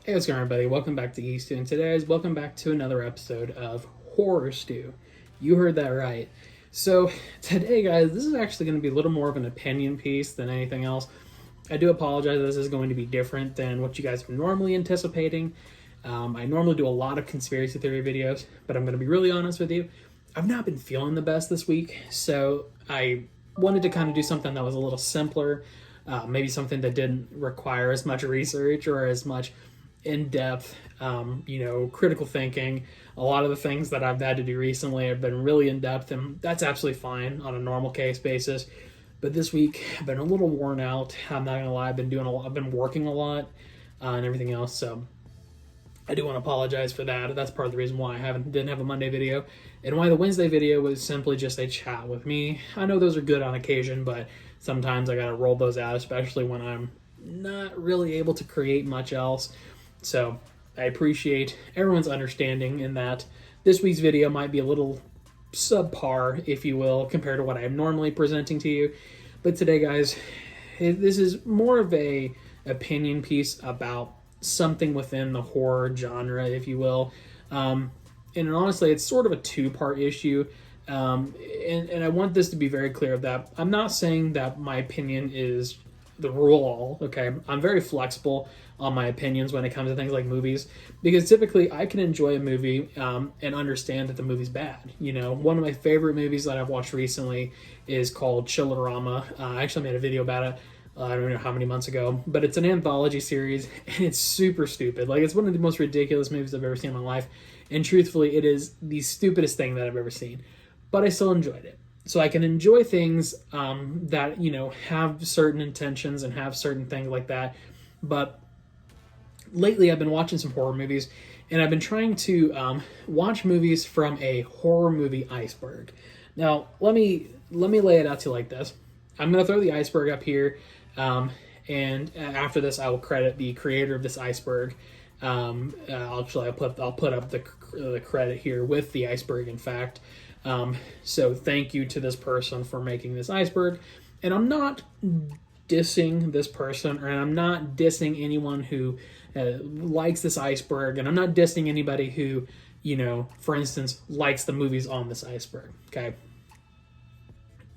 Hey, what's going on, everybody? Welcome back to Geek-Stew, and today, welcome back to another episode of Horror Stew. You heard that right. So today, guys, this is actually going to be a little more of an opinion piece than anything else. I do apologize. This is going to be different than what you guys are normally anticipating. I normally do a lot of conspiracy theory videos, but I'm going to be really honest with you. I've not been feeling the best this week, so I wanted to kind of do something that was a little simpler, maybe something that didn't require as much research or as much in-depth, critical thinking. A lot of the things that I've had to do recently have been really in-depth, and that's absolutely fine on a normal case basis. But this week, I've been a little worn out. I'm not gonna lie. I've been working a lot and everything else. So I do want to apologize for that. That's part of the reason why I didn't have a Monday video, and why the Wednesday video was simply just a chat with me. I know those are good on occasion, but sometimes I gotta roll those out, especially when I'm not really able to create much else. So I appreciate everyone's understanding in that this week's video might be a little subpar, if you will, compared to what I'm normally presenting to you. But today, guys, this is more of a opinion piece about something within the horror genre, if you will. And honestly, it's sort of a two-part issue. And I want this to be very clear that I'm not saying that my opinion is the rule all, okay? I'm very flexible on my opinions when it comes to things like movies, because typically I can enjoy a movie and understand that the movie's bad. You know, one of my favorite movies that I've watched recently is called Chillerama. I actually made a video about it, I don't know how many months ago, but it's an anthology series, and it's super stupid. Like, it's one of the most ridiculous movies I've ever seen in my life, and truthfully, it is the stupidest thing that I've ever seen, but I still enjoyed it. So I can enjoy things that, have certain intentions and have certain things like that. But lately I've been watching some horror movies, and I've been trying to watch movies from a horror movie iceberg. Now, let me lay it out to you like this. I'm going to throw the iceberg up here, and after this I will credit the creator of this iceberg. I'll put up the credit here with the iceberg, in fact. So thank you to this person for making this iceberg. And I'm not dissing this person, or I'm not dissing anyone who likes this iceberg, and I'm not dissing anybody who, for instance, likes the movies on this iceberg, okay?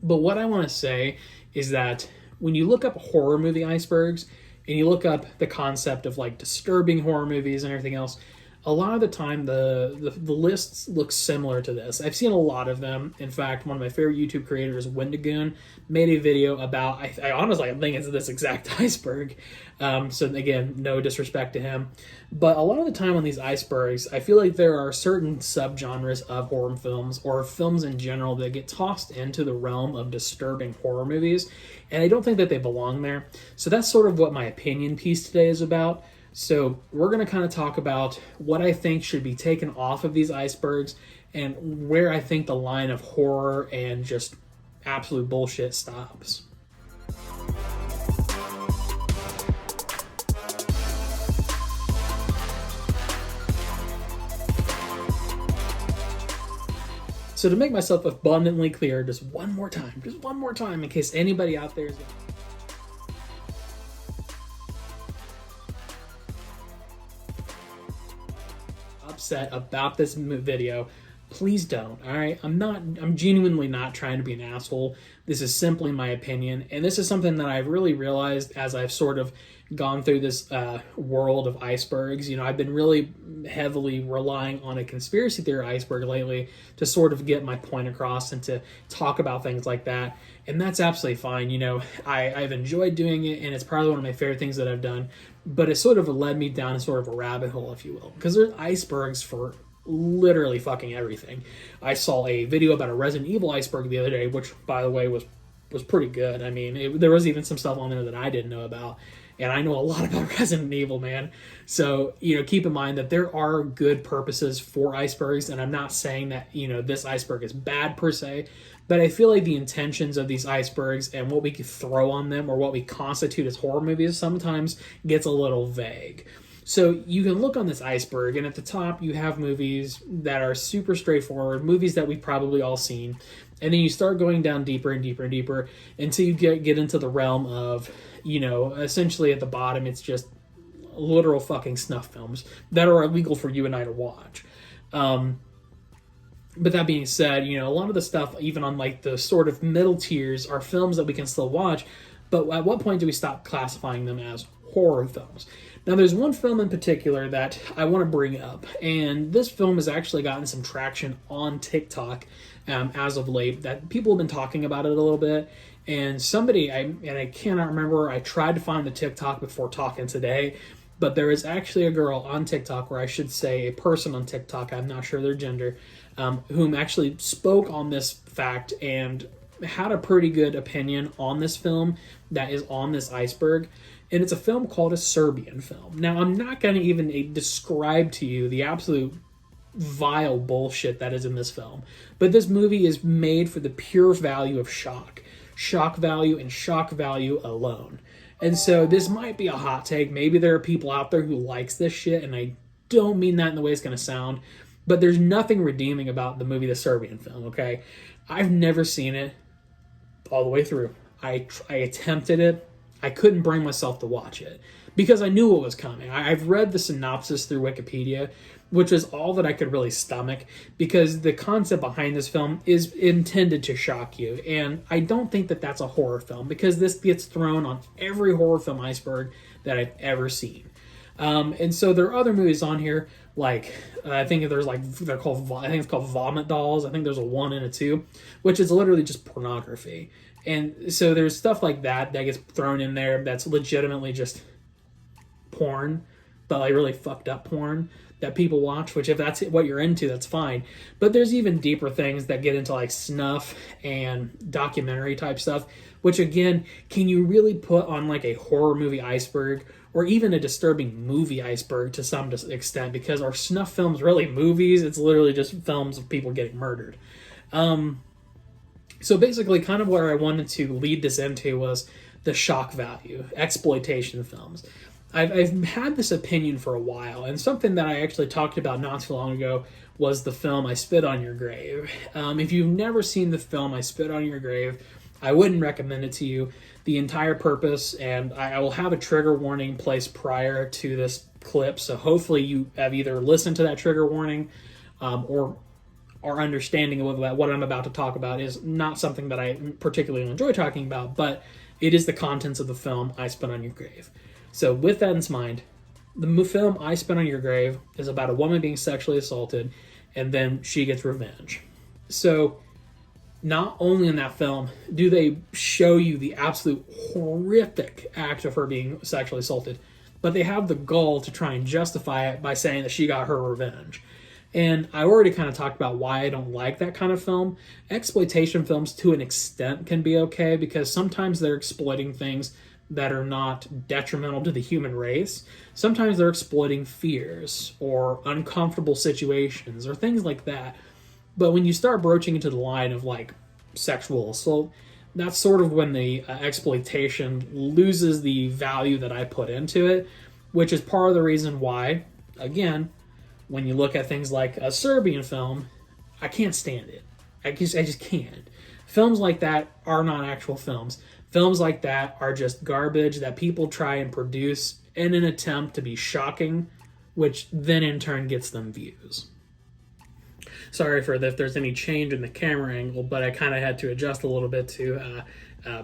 But what I want to say is that when you look up horror movie icebergs, and you look up the concept of like disturbing horror movies and everything else, a lot of the time the lists look similar to this. I've seen a lot of them. In fact, one of my favorite YouTube creators, Wendigoon, made a video about, I honestly think it's this exact iceberg. So again, no disrespect to him. But a lot of the time on these icebergs, I feel like there are certain subgenres of horror films, or films in general, that get tossed into the realm of disturbing horror movies. And I don't think that they belong there. So that's sort of what my opinion piece today is about. So we're going to kind of talk about what I think should be taken off of these icebergs, and where I think the line of horror and just absolute bullshit stops. So to make myself abundantly clear, just one more time, in case anybody out there is upset about this video, please don't. All right, I'm genuinely not trying to be an asshole. This is simply my opinion, and this is something that I've really realized as I've sort of gone through this world of icebergs. I've been really heavily relying on a conspiracy theory iceberg lately to sort of get my point across and to talk about things like that, and that's absolutely fine. I've enjoyed doing it, and it's probably one of my favorite things that I've done, but it sort of led me down sort of a rabbit hole, if you will, because there's icebergs for literally fucking everything. I saw a video about a Resident Evil iceberg the other day, which, by the way, was pretty good. I mean, there was even some stuff on there that I didn't know about, and I know a lot about Resident Evil, man. So, keep in mind that there are good purposes for icebergs, and I'm not saying that, this iceberg is bad per se, but I feel like the intentions of these icebergs and what we could throw on them, or what we constitute as horror movies, sometimes gets a little vague. So you can look on this iceberg, and at the top you have movies that are super straightforward, movies that we've probably all seen. And then you start going down deeper and deeper and deeper until you get into the realm of, essentially at the bottom, it's just literal fucking snuff films that are illegal for you and I to watch. But that being said, a lot of the stuff, even on like the sort of middle tiers, are films that we can still watch. But at what point do we stop classifying them as horror films? Now, there's one film in particular that I want to bring up, and this film has actually gotten some traction on TikTok as of late. That people have been talking about it a little bit, and somebody, I cannot remember. I tried to find the TikTok before talking today, but there is actually a girl on TikTok, or I should say a person on TikTok, I'm not sure their gender, whom actually spoke on this fact and had a pretty good opinion on this film that is on this iceberg. And it's a film called A Serbian Film. Now, I'm not going to even describe to you the absolute vile bullshit that is in this film, but this movie is made for the pure value of shock value, and shock value alone. And so this might be a hot take. Maybe there are people out there who likes this shit, and I don't mean that in the way it's going to sound, but there's nothing redeeming about the movie The Serbian Film, okay? I've never seen it all the way through. I attempted it. I couldn't bring myself to watch it because I knew what was coming. I've read the synopsis through Wikipedia, which is all that I could really stomach, because the concept behind this film is intended to shock you. And I don't think that that's a horror film, because this gets thrown on every horror film iceberg that I've ever seen. And so there are other movies on here, like I think it's called Vomit Dolls. I think there's a 1 and a 2, which is literally just pornography. And so there's stuff like that gets thrown in there that's legitimately just porn, but like really fucked up porn that people watch, which if that's what you're into, that's fine. But there's even deeper things that get into like snuff and documentary type stuff, which again, can you really put on like a horror movie iceberg, or even a disturbing movie iceberg to some extent? Because are snuff films really movies? It's literally just films of people getting murdered. So basically, kind of where I wanted to lead this into was the shock value, exploitation films. I've had this opinion for a while, and something that I actually talked about not too long ago was the film I Spit on Your Grave. If you've never seen the film I Spit on Your Grave, I wouldn't recommend it to you. The entire purpose, and I will have a trigger warning placed prior to this clip, so hopefully you have either listened to that trigger warning or our understanding of what I'm about to talk about is not something that I particularly enjoy talking about, but it is the contents of the film I Spit on Your Grave. So with that in mind, the film I Spit on Your Grave is about a woman being sexually assaulted, and then she gets revenge. So not only in that film do they show you the absolute horrific act of her being sexually assaulted, but they have the gall to try and justify it by saying that she got her revenge. And I already kind of talked about why I don't like that kind of film. Exploitation films, to an extent, can be okay, because sometimes they're exploiting things that are not detrimental to the human race. Sometimes they're exploiting fears or uncomfortable situations or things like that. But when you start broaching into the line of like sexual assault, that's sort of when the exploitation loses the value that I put into it, which is part of the reason why, again, when you look at things like A Serbian Film, I can't stand it. I just can't. Films like that are not actual films. Films like that are just garbage that people try and produce in an attempt to be shocking, which then in turn gets them views. Sorry for if there's any change in the camera angle, but I kind of had to adjust a little bit to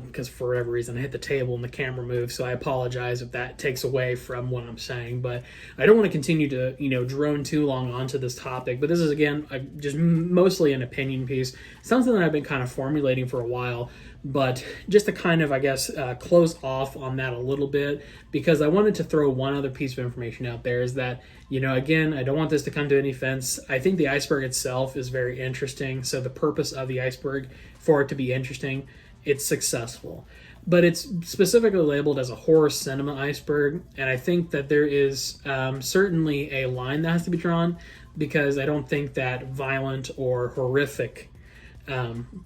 because for whatever reason I hit the table and the camera moved, so I apologize if that takes away from what I'm saying. But I don't want to continue to drone too long onto this topic, but this is again just mostly an opinion piece, something that I've been kind of formulating for a while. But just to kind of, I guess, close off on that a little bit, because I wanted to throw one other piece of information out there, is that, again, I don't want this to come to any offense. I think the iceberg itself is very interesting. So the purpose of the iceberg, for it to be interesting, it's successful. But it's specifically labeled as a horror cinema iceberg. And I think that there is certainly a line that has to be drawn, because I don't think that violent or horrific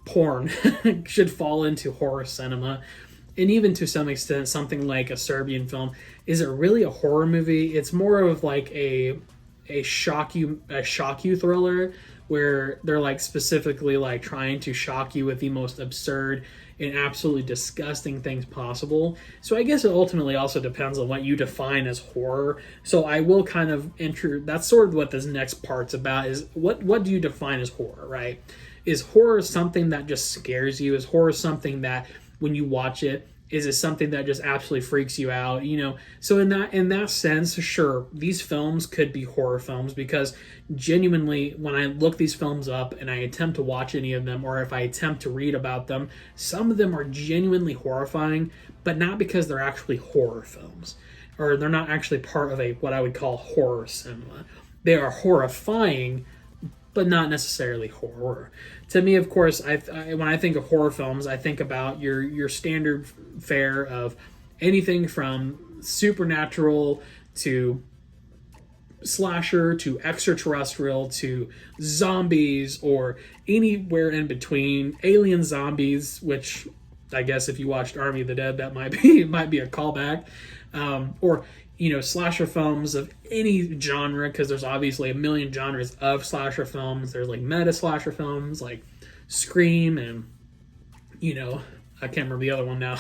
porn should fall into horror cinema. And even to some extent, something like A Serbian Film, is it really a horror movie? It's more of like a shock you thriller, where they're like specifically like trying to shock you with the most absurd and absolutely disgusting things possible. So I guess it ultimately also depends on what you define as horror. So I will kind of that's sort of what this next part's about, is what do you define as horror, right? Is horror something that just scares you? Is horror something that when you watch it, is it something that just absolutely freaks you out? So in that sense, sure, these films could be horror films, because genuinely, when I look these films up and I attempt to watch any of them, or if I attempt to read about them, some of them are genuinely horrifying, but not because they're actually horror films, or they're not actually part of what I would call horror cinema. They are horrifying, but not necessarily horror. To me, of course, when I think of horror films, I think about your standard fare of anything from supernatural to slasher to extraterrestrial to zombies, or anywhere in between. Alien zombies, which I guess if you watched Army of the Dead, that might be a callback, or slasher films of any genre, because there's obviously a million genres of slasher films. There's like meta slasher films like Scream, and I can't remember the other one now.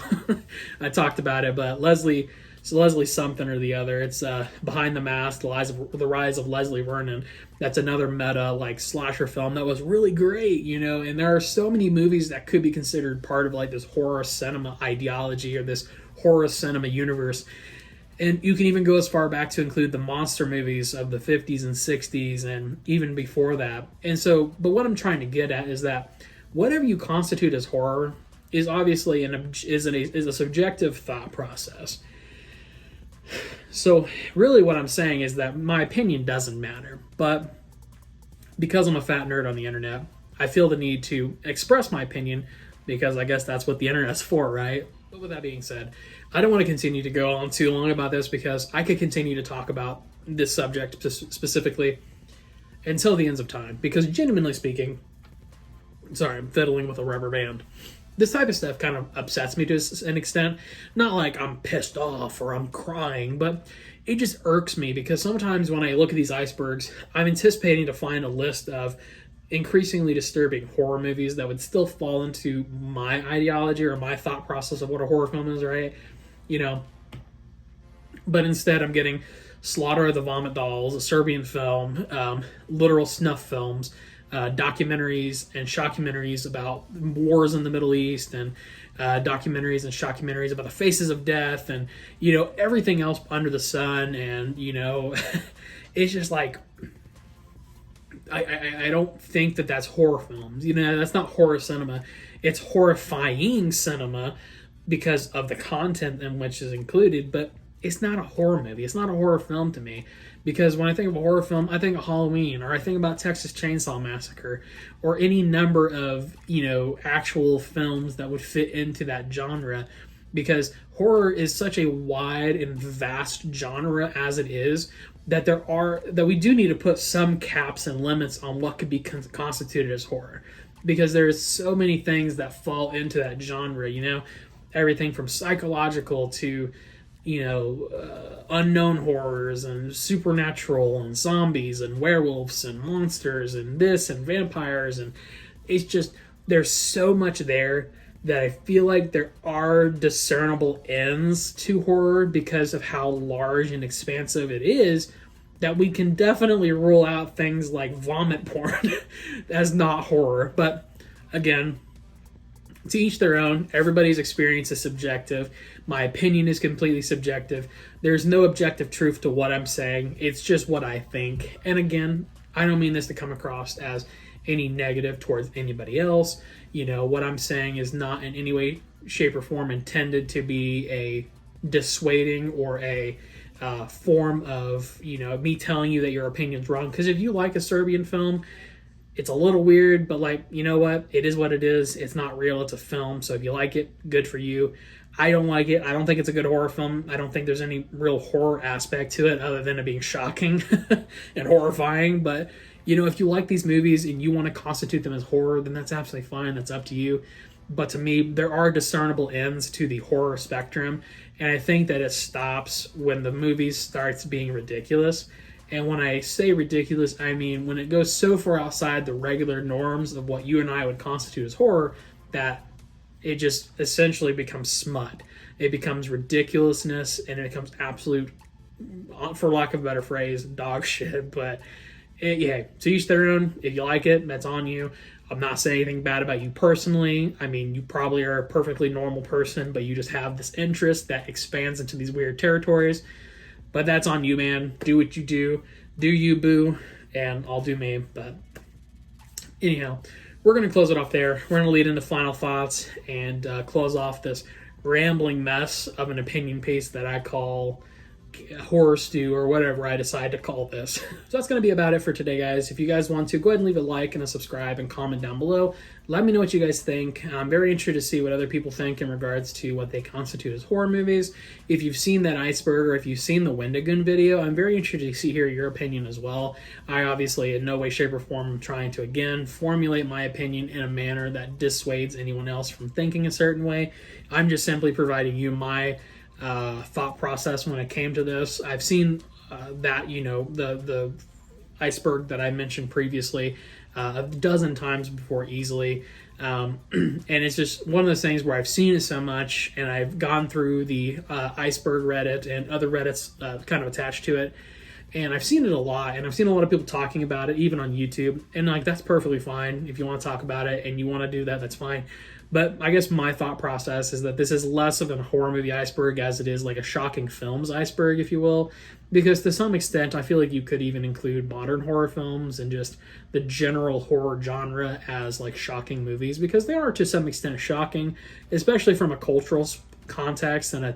I talked about it, but Leslie something or the other. It's Behind the Mask, the rise of Leslie Vernon. That's another meta like slasher film that was really great, and there are so many movies that could be considered part of like this horror cinema ideology, or this horror cinema universe. And you can even go as far back to include the monster movies of the 50s and 60s and even before that. And so, but what I'm trying to get at is that whatever you constitute as horror is obviously is a subjective thought process. So really what I'm saying is that my opinion doesn't matter. But because I'm a fat nerd on the internet, I feel the need to express my opinion, because I guess that's what the internet's for, right? But with that being said, I don't want to continue to go on too long about this, because I could continue to talk about this subject specifically until the ends of time. Because genuinely speaking, sorry, I'm fiddling with a rubber band. This type of stuff kind of upsets me to an extent. Not like I'm pissed off or I'm crying, but it just irks me, because sometimes when I look at these icebergs, I'm anticipating to find a list of increasingly disturbing horror movies that would still fall into my ideology or my thought process of what a horror film is, right? But instead I'm getting Slaughter of the Vomit Dolls, a Serbian film, literal snuff films, documentaries and shockumentaries about wars in the Middle East, and documentaries and shockumentaries about the faces of death, and everything else under the sun. And it's just like, I don't think that that's horror films. That's not horror cinema. It's horrifying cinema because of the content in which is included, but it's not a horror movie. It's not a horror film to me, because when I think of a horror film, I think of Halloween, or I think about Texas Chainsaw Massacre, or any number of actual films that would fit into that genre, because horror is such a wide and vast genre as it is, that we do need to put some caps and limits on what could be constituted as horror, because there's so many things that fall into that genre. Everything from psychological to unknown horrors, and supernatural, and zombies, and werewolves, and monsters, and this, and vampires, and it's just, there's so much there that I feel like there are discernible ends to horror because of how large and expansive it is, that we can definitely rule out things like vomit porn as not horror. But again, to each their own. Everybody's experience is subjective. My opinion is completely subjective. There's no objective truth to what I'm saying. It's just what I think. And again, I don't mean this to come across as any negative towards anybody else. What I'm saying is not in any way, shape, or form intended to be a dissuading or a form of, me telling you that your opinion's wrong. Because if you like a Serbian film, it's a little weird, but what? It is what it is. It's not real. It's a film. So if you like it, good for you. I don't like it. I don't think it's a good horror film. I don't think there's any real horror aspect to it other than it being shocking and horrifying. But, if you like these movies and you want to constitute them as horror, then that's absolutely fine. That's up to you. But to me, there are discernible ends to the horror spectrum. And I think that it stops when the movie starts being ridiculous. And when I say ridiculous, I mean when it goes so far outside the regular norms of what you and I would constitute as horror, that it just essentially becomes smut. It becomes ridiculousness, and it becomes absolute, for lack of a better phrase, dog shit. But yeah, to each their own. If you like it, that's on you. I'm not saying anything bad about you personally. I mean, you probably are a perfectly normal person, but you just have this interest that expands into these weird territories. But that's on you, man. Do what you do. Do you, boo. And I'll do me. But anyhow, we're going to close it off there. We're going to lead into final thoughts and close off this rambling mess of an opinion piece that I call horror stew, or whatever I decide to call this. So that's going to be about it for today, guys. If you guys want to, go ahead and leave a like and a subscribe and comment down below. Let me know what you guys think. I'm very interested to see what other people think in regards to what they constitute as horror movies. If you've seen that Iceberg, or if you've seen the Wendigoon video, I'm very interested to hear your opinion as well. I obviously in no way, shape, or form am trying to, again, formulate my opinion in a manner that dissuades anyone else from thinking a certain way. I'm just simply providing you my thought process when it came to this. I've seen that, the Iceberg that I mentioned previously a dozen times before easily. And it's just one of those things where I've seen it so much, and I've gone through the Iceberg Reddit and other Reddits kind of attached to it. And I've seen it a lot, and I've seen a lot of people talking about it, even on YouTube. And that's perfectly fine. If you want to talk about it and you want to do that, that's fine. But I guess my thought process is that this is less of a horror movie iceberg as it is like a shocking films iceberg, if you will. Because to some extent, I feel like you could even include modern horror films and just the general horror genre as like shocking movies, because they are to some extent shocking, especially from a cultural context and a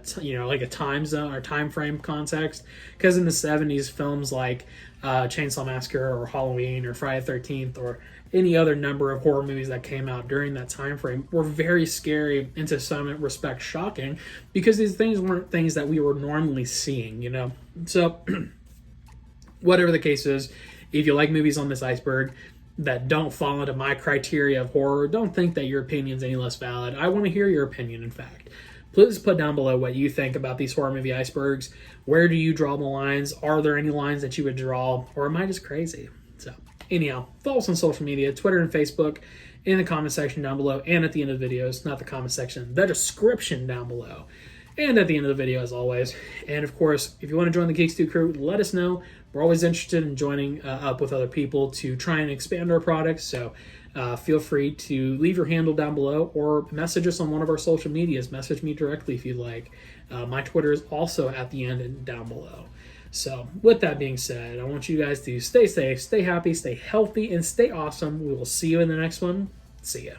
time zone or time frame context. Because in the 70s, films like Chainsaw Massacre or Halloween or Friday the 13th or any other number of horror movies that came out during that time frame were very scary and to some respect shocking, because these things weren't things that we were normally seeing, So whatever the case is, if you like movies on this iceberg that don't fall into my criteria of horror, don't think that your opinion's any less valid. I want to hear your opinion, in fact. Please put down below what you think about these horror movie icebergs. Where do you draw the lines? Are there any lines that you would draw? Or am I just crazy? So anyhow, follow us on social media, Twitter and Facebook, in the comment section down below, and at the end of the videos, not the comment section, the description down below, and at the end of the video as always. And of course, if you want to join the Geek-Stew crew, let us know. We're always interested in joining up with other people to try and expand our products. So feel free to leave your handle down below or message us on one of our social medias. Message me directly if you'd like. My Twitter is also at the end and down below. So with that being said, I want you guys to stay safe, stay happy, stay healthy, and stay awesome. We will see you in the next one. See ya.